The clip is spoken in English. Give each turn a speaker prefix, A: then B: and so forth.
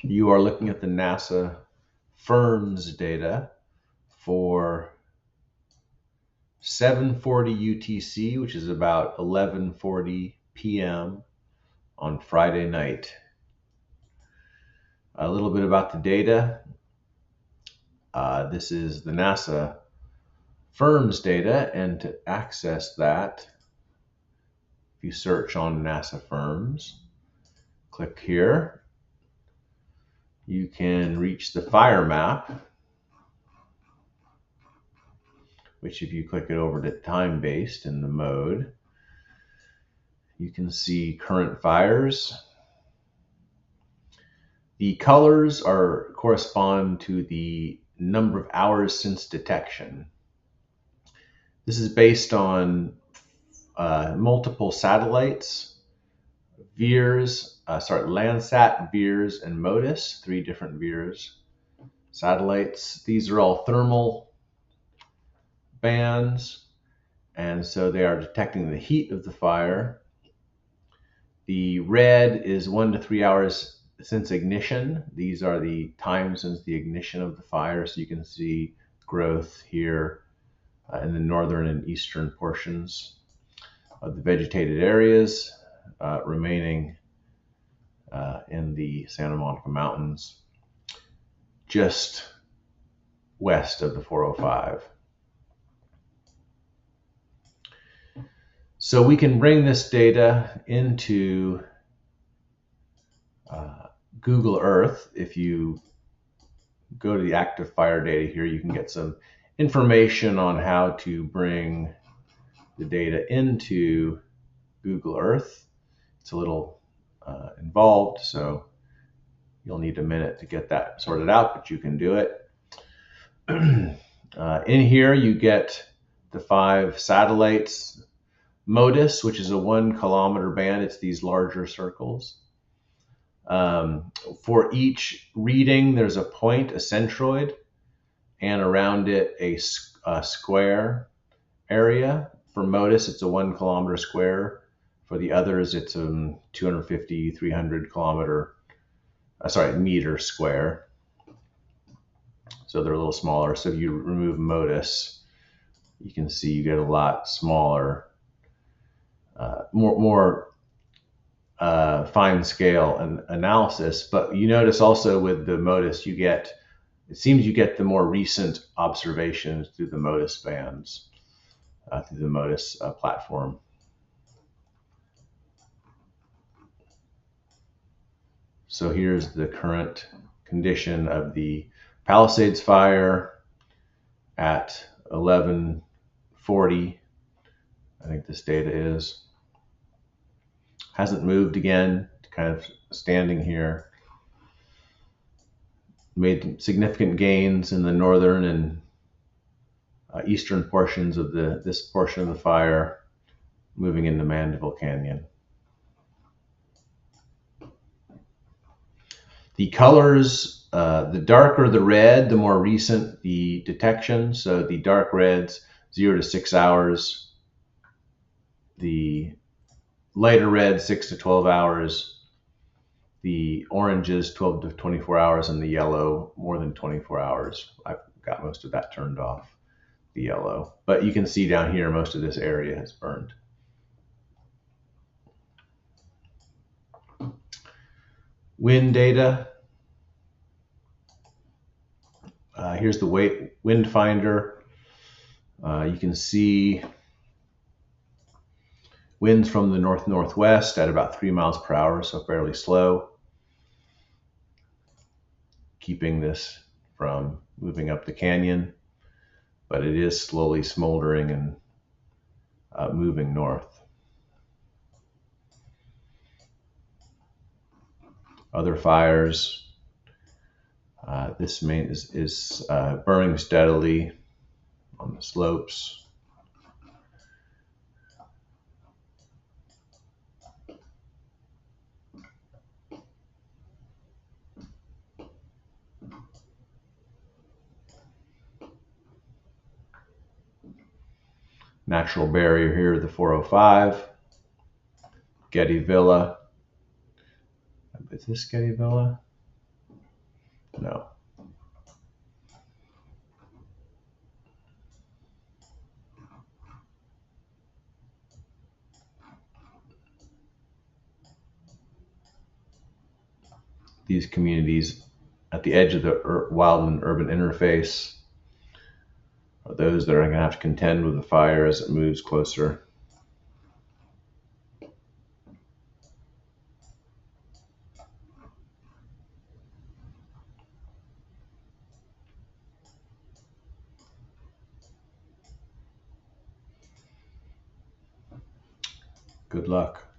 A: You are looking at the NASA firms data for 7:40 UTC, which is about 11:40 p.m. on Friday night. A little bit about the data. This is the NASA firms data, and to access that, if you search on NASA firms, click here. You can reach the fire map, which if you click it over to time-based in the mode, you can see current fires. The colors correspond to the number of hours since detection. This is based on multiple satellites, Landsat, VIIRS, and MODIS, 3 different VIIRS satellites. These are all thermal bands, and so they are detecting the heat of the fire. The red is 1 to 3 hours since ignition. These are the time since the ignition of the fire, so you can see growth here in the northern and eastern portions of the vegetated areas, remaining in the Santa Monica Mountains, just west of the 405. So we can bring this data into Google Earth. If you go to the active fire data here, you can get some information on how to bring the data into Google Earth. It's a little involved, so you'll need a minute to get that sorted out, but you can do it. In here, you get the 5 satellites. MODIS, which is a 1 kilometer band, it's these larger circles. For each reading, there's a point, a centroid, and around it a square area. For MODIS, it's a 1 kilometer square. For the others, it's 250, 300 meter square. So they're a little smaller. So if you remove MODIS, you can see you get a lot smaller, more fine scale analysis. But you notice also with the MODIS, it seems you get the more recent observations through the MODIS bands, through the MODIS platform. So here's the current condition of the Palisades fire at 11:40. I think this data is. Hasn't moved again, kind of standing here. Made significant gains in the northern and eastern portions of this portion of the fire, moving into Mandeville Canyon. The colors, the darker the red, the more recent the detection. So the dark reds, 0 to 6 hours. The lighter red, 6 to 12 hours. The oranges, 12 to 24 hours, and the yellow, more than 24 hours. I've got most of that turned off, the yellow. But you can see down here, most of this area has burned. Wind data. Here's the wind finder. You can see winds from the north-northwest at about 3 miles per hour, so fairly slow, keeping this from moving up the canyon, but it is slowly smoldering and moving north. Other fires. This main is burning steadily on the slopes. Natural barrier here, the 405. Getty Villa. Is this Getty Villa? No. These communities at the edge of the wildland urban interface are those that are going to have to contend with the fire as it moves closer. Good luck.